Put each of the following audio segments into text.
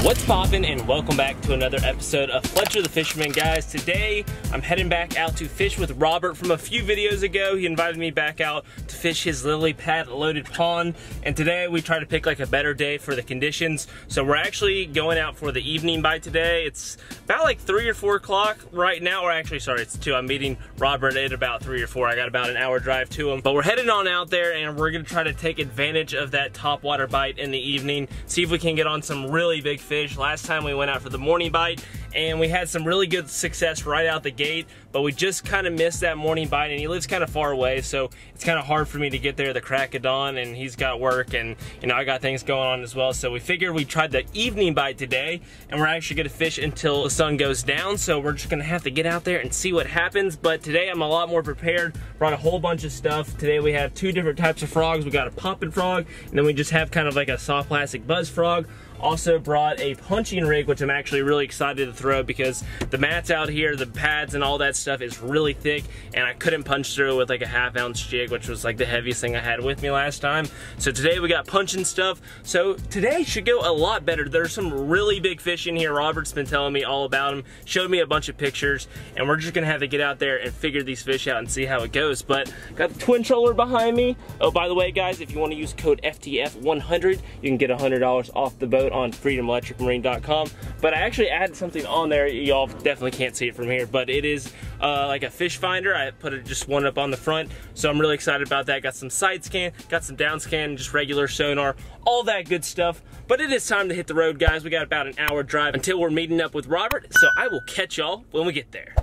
What's poppin', and welcome back to another episode of Fletcher the Fisherman, guys. Today I'm heading back out to fish with Robert from a few videos ago. He invited me back out to fish his lily pad loaded pond, and today we try to pick like a better day for the conditions. So we're actually going out for the evening bite today. It's about like 3 or 4 o'clock right now, or actually sorry, it's 2. I'm meeting Robert at about 3 or 4. I got about an hour drive to him, but we're heading on out there and we're gonna try to take advantage of that topwater bite in the evening, see if we can get on some really big fish. Last time we went out for the morning bite and we had some really good success right out the gate, but we just kind of missed that morning bite, and he lives kind of far away, so it's kind of hard for me to get there the crack of dawn, and he's got work, and you know, I got things going on as well. So we figured we tried the evening bite today, and we're actually gonna fish until the sun goes down. So we're just gonna have to get out there and see what happens. But today I'm a lot more prepared, brought a whole bunch of stuff. Today we have 2 different types of frogs. We got a popping frog, and then we just have kind of like a soft plastic buzz frog. Also brought a punching rig, which I'm actually really excited to throw because the mats out here, the pads and all that stuff is really thick, and I couldn't punch through with like a 1/2 ounce jig, which was like the heaviest thing I had with me last time. So today we got punching stuff. So today should go a lot better. There's some really big fish in here. Robert's been telling me all about them, showed me a bunch of pictures, and we're just gonna have to get out there and figure these fish out and see how it goes. But got the twin troller behind me. Oh, by the way, guys, if you want to use code FTF100, you can get $100 off the boat on freedomelectricmarine.com. But I actually added something on there. Y'all definitely can't see it from here, but it is like a fish finder. I put just one up on the front, so I'm really excited about that. Got some side scan, got some down scan, just regular sonar, all that good stuff. But it is time to hit the road, guys. We got about an hour drive until we're meeting up with Robert, so I will catch y'all when we get there.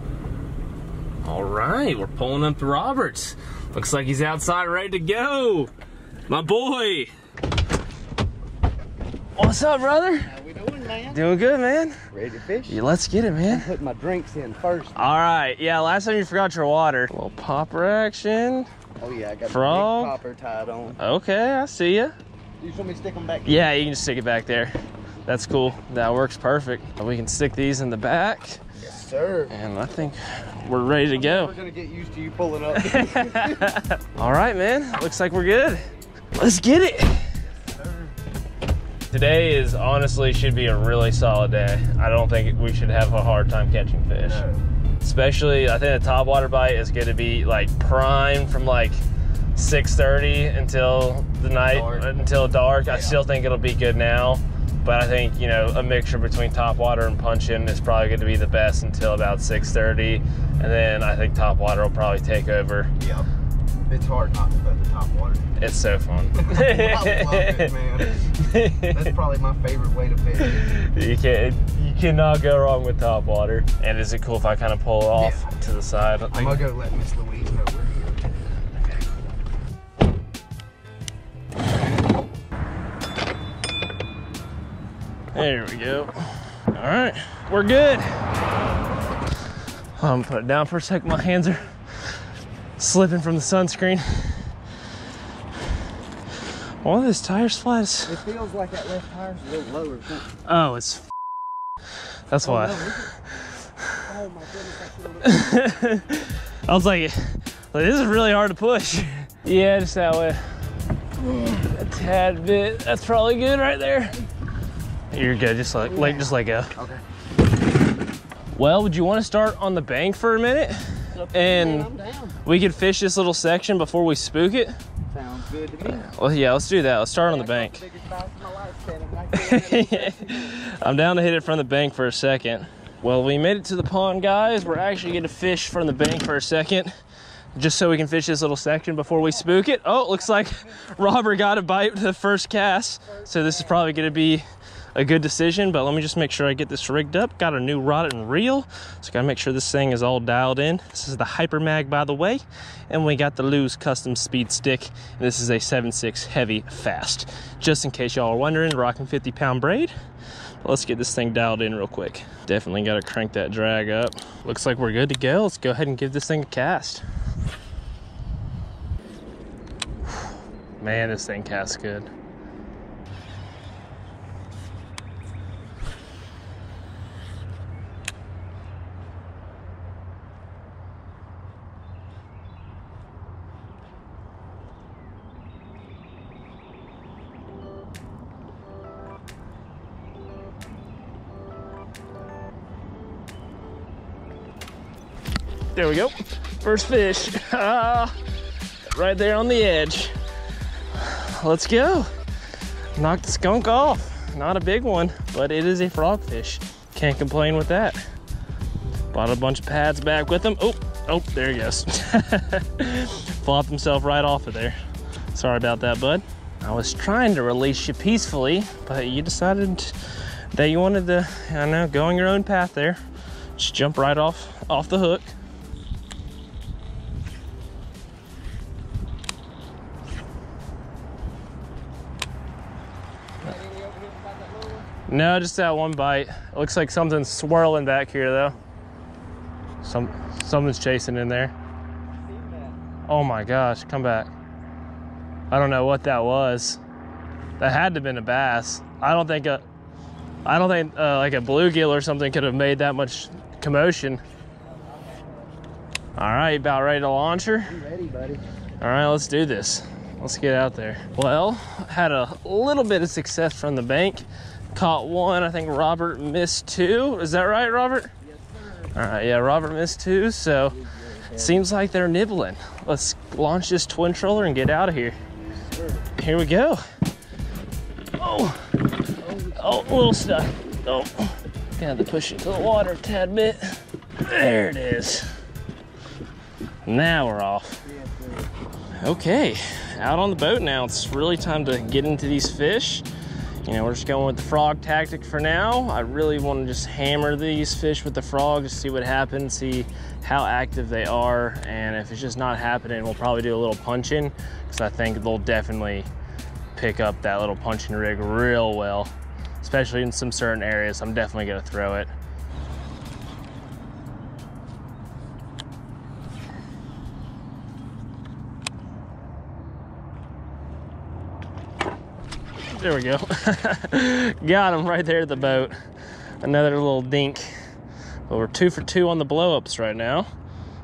All right, we're pulling up to Robert's. Looks like he's outside ready to go. My boy. What's up, brother? How we doing, man? Doing good, man. Ready to fish? Yeah, let's get it, man. I'm putting my drinks in first. All right. Yeah, last time you forgot your water. A little popper action. Oh yeah, I got frog. the big popper tied on. Okay, I see ya. You just want me to stick them back? Yeah, you can just stick it back there. That's cool. That works perfect. We can stick these in the back. Yes, sir. And I think we're ready to go. We're gonna get used to you pulling up. All right, man. Looks like we're good. Let's get it. Today is honestly should be a really solid day. I don't think we should have a hard time catching fish. No. Especially, I think the topwater bite is going to be like prime from like 6:30 until the night, until dark. Yeah. I still think it'll be good now, but I think, you know, a mixture between topwater and punching is probably going to be the best until about 6:30, and then I think topwater will probably take over. Yep. It's hard not to put the top water. It's so fun. I love it, man. That's probably my favorite way to fish. You cannot go wrong with top water. And is it cool if I kind of pull off to the side? I'm gonna go let Miss Louise know we're here. Okay. There we go. All right, we're good. I'm gonna put it down for a sec. My hands are slipping from the sunscreen. One of those tires flat. It feels like that left tire's a little lower. Oh, it's that's why. No, oh my goodness, I was like, this is really hard to push. Yeah, just that way. A tad bit. That's probably good right there. You're good. Just let go. Okay. Well, would you want to start on the bank for a minute? And we could fish this little section before we spook it. Sounds good to me. Well, yeah, let's do that. Let's start on the bank. I'm down to hit it from the bank for a second. Well, we made it to the pond, guys. We're actually going to fish from the bank for a second, just so we can fish this little section before we spook it. Oh, it looks like Robert got a bite the first cast, so this is probably going to be a good decision, but let me just make sure I get this rigged up. Got a new rod and reel, so gotta make sure this thing is all dialed in. This is the Hyper Mag, by the way, and we got the Lew's custom speed stick, and this is a 7.6 heavy fast. Just in case y'all are wondering, rocking 50-pound braid. But let's get this thing dialed in real quick. Definitely gotta crank that drag up. Looks like we're good to go. Let's go ahead and give this thing a cast. Man, this thing casts good. There we go. First fish. Right there on the edge. Let's go. Knock the skunk off. Not a big one, but it is a frogfish. Can't complain with that. Brought a bunch of pads back with him. Oh, there he goes. Flopped himself right off of there. Sorry about that, bud. I was trying to release you peacefully, but you decided that you wanted to, I know, go on your own path there. Just jump right off the hook. No, just that one bite. It looks like something's swirling back here though. Something's chasing in there. Oh my gosh, come back. I don't know what that was. That had to have been a bass. I don't think like a bluegill or something could have made that much commotion. All right, about ready to launch her? I'm ready, buddy. All right, let's do this. Let's get out there. Well, had a little bit of success from the bank. Caught one. I think Robert missed two. Is that right, Robert? Yes, sir. All right, yeah, Robert missed two, so seems like they're nibbling. Let's launch this twin troller and get out of here. Here we go. Oh, a little stuck. Oh, gonna have to push it to the water a tad bit. There it is. Now we're off. Okay, out on the boat now. It's really time to get into these fish. You know, we're just going with the frog tactic for now. I really want to just hammer these fish with the frog to see what happens, see how active they are, and if it's just not happening, we'll probably do a little punching, because I think they'll definitely pick up that little punching rig real well, especially in some certain areas. I'm definitely going to throw it. There we go. Got him right there at the boat. Another little dink. But we're 2 for 2 on the blow-ups right now,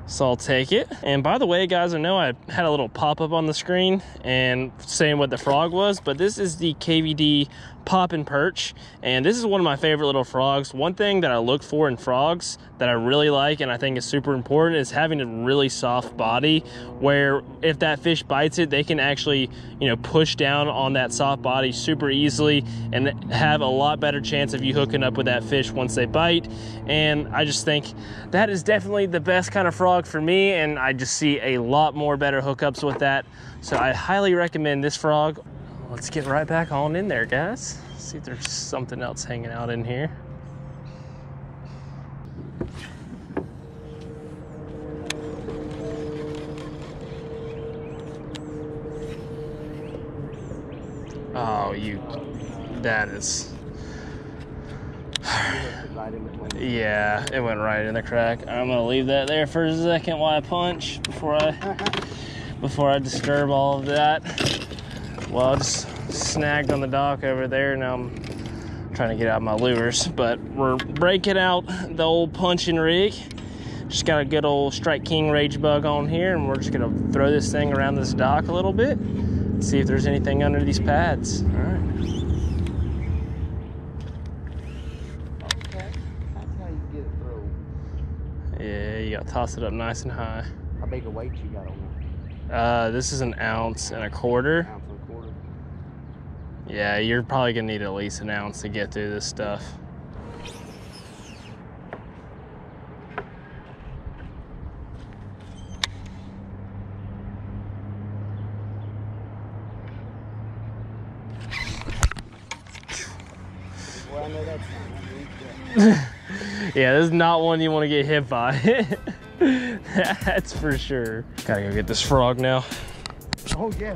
so I'll take it. And by the way, guys, I know I had a little pop-up on the screen and saying what the frog was, but this is the KVD Poppin' Perch, and this is one of my favorite little frogs. One thing that I look for in frogs that I really like and I think is super important is having a really soft body, where if that fish bites it, they can actually, you know, push down on that soft body super easily and have a lot better chance of you hooking up with that fish once they bite. And I just think that is definitely the best kind of frog for me, and I just see a lot more better hookups with that. So I highly recommend this frog. Let's get right back on in there, guys. See if there's something else hanging out in here. Oh, that is... Yeah, it went right in the crack. I'm gonna leave that there for a second while I punch before I disturb all of that. Well, I just snagged on the dock over there. Now I'm trying to get out my lures, but we're breaking out the old punching rig. Just got a good old Strike King Rage Bug on here, and we're just gonna throw this thing around this dock a little bit, see if there's anything under these pads. All right. Okay, that's how you get it through. Yeah, you gotta toss it up nice and high. How big a weight you got on there? This is 1.25 ounces. 1.25 ounces. Yeah, you're probably gonna need at least 1 ounce to get through this stuff. Well, I know that's Yeah, this is not one you want to get hit by. That's for sure. Gotta go get this frog now. Oh, yeah.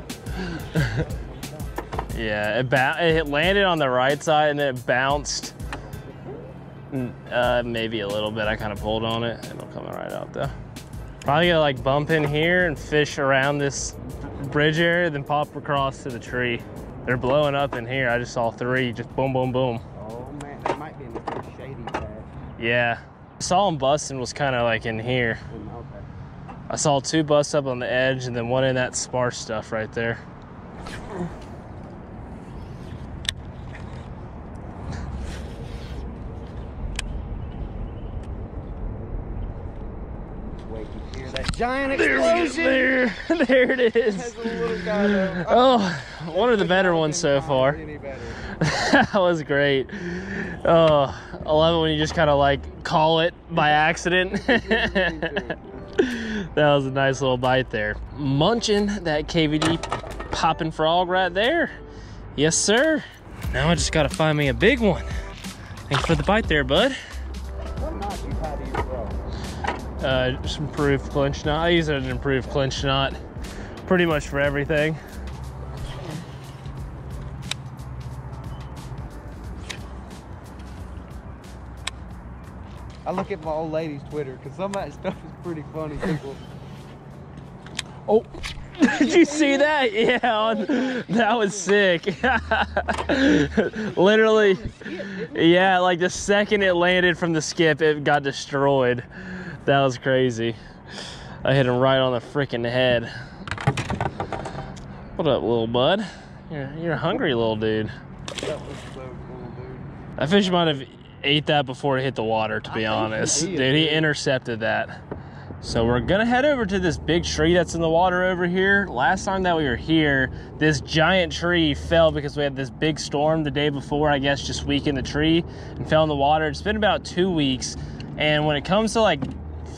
Yeah, it landed on the right side and then it bounced maybe a little bit. I kind of pulled on it. It'll come right out though. Probably gonna like bump in here and fish around this bridge area, then pop across to the tree. They're blowing up in here. I just saw 3, just boom, boom, boom. Oh man, that might be in the pretty shady patch. Yeah, I saw them busting was kind of like in here. Okay. I saw 2 busts up on the edge and then one in that sparse stuff right there. Wait. giant explosion. There it is. Has a little guy though. Oh, one of the better ones so far. Any better. That was great. Oh, I love it when you just kind of like call it by accident. That was a nice little bite there. Munching that KVD popping frog right there. Yes, sir. Now I just gotta find me a big one. Thanks for the bite there, bud. What knot you tie to your throw? Just improved clinch knot. I use an improved clinch knot pretty much for everything. I look at my old lady's Twitter because some of that stuff is pretty funny. People. Oh, did you see that? Yeah, that was sick. Literally, yeah, like the second it landed from the skip, it got destroyed. That was crazy. I hit him right on the freaking head. What up, little bud? You're a hungry little dude. That was so cool, dude. That fish might have ate that before it hit the water, to be honest. Dude, he intercepted that. So we're gonna head over to this big tree that's in the water over here. Last time that we were here, this giant tree fell because we had this big storm the day before, I guess, just weakened the tree and fell in the water. It's been about 2 weeks. And when it comes to like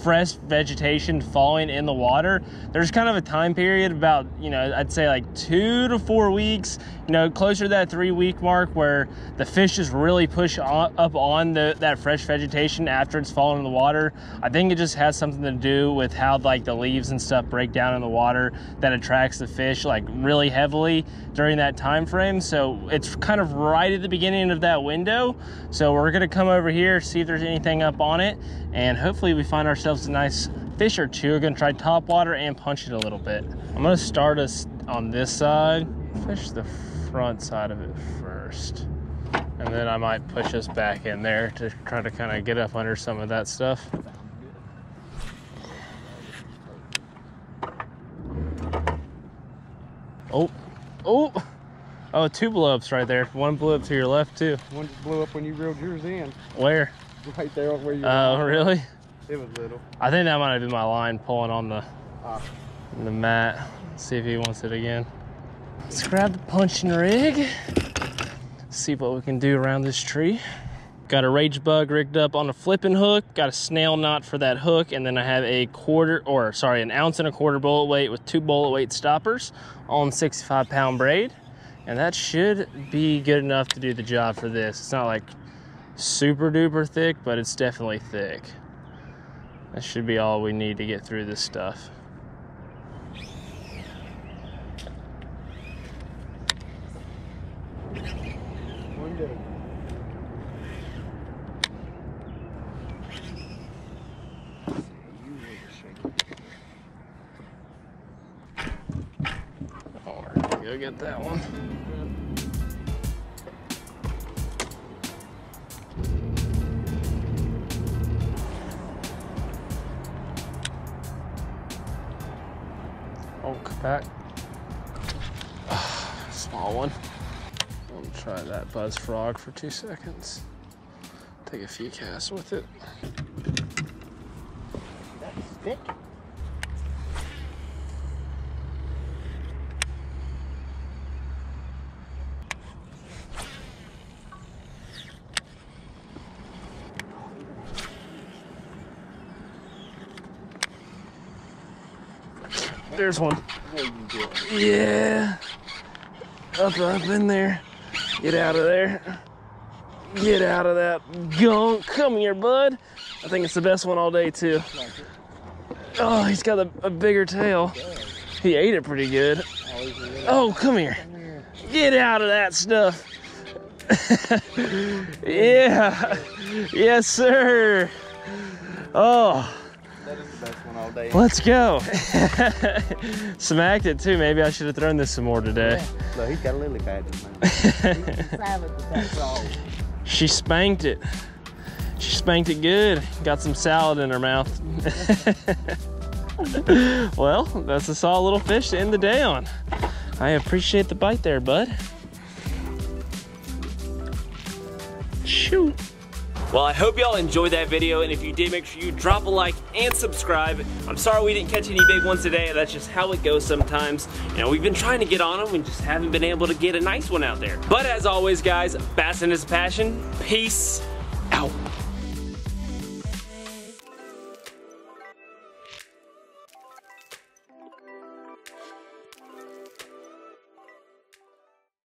fresh vegetation falling in the water, there's kind of a time period about, you know, I'd say like 2 to 4 weeks, you know, closer to that 3-week mark where the fish just really push up on that fresh vegetation after it's fallen in the water. I think it just has something to do with how like the leaves and stuff break down in the water that attracts the fish like really heavily during that time frame. So it's kind of right at the beginning of that window. So we're gonna come over here, see if there's anything up on it, and hopefully we find ourselves a nice fish or two. We're gonna try top water and punch it a little bit. I'm gonna start us on this side, fish the front side of it first, and then I might push us back in there to try to kind of get up under some of that stuff. Oh, 2 blow-ups right there. 1 blew up to your left too. One just blew up when you reeled yours in. Where? Right there where you were. Oh, really? It was little. I think that might have been my line pulling on the mat. Let's see if he wants it again. Let's grab the punching rig. See what we can do around this tree. Got a rage bug rigged up on a flipping hook. Got a snail knot for that hook, and then I have an 1.25 ounce bullet weight with 2 bullet weight stoppers on 65-pound braid, and that should be good enough to do the job for this. It's not like super duper thick, but it's definitely thick. That should be all we need to get through this stuff. Go get that one. Oh, back. Small one. I'll try that buzz frog for 2 seconds. Take a few casts with it. That's thick. There's one. Yeah. Up in there. Get out of there. Get out of that gunk. Come here, bud. I think it's the best one all day, too. Oh, he's got a bigger tail. He ate it pretty good. Oh, come here. Get out of that stuff. Yeah. Yes, sir. Oh. That is the best one all day. Let's go. Smacked it too. Maybe I should have thrown this some more today. Yeah. No, he's got a lily pad in there. She spanked it. She spanked it good. Got some salad in her mouth. Well, that's a solid little fish to end the day on. I appreciate the bite there, bud. Shoot. Well, I hope y'all enjoyed that video, and if you did, make sure you drop a like and subscribe. I'm sorry we didn't catch any big ones today. That's just how it goes sometimes. You know, we've been trying to get on them, we just haven't been able to get a nice one out there. But as always, guys, bassing is a passion. Peace.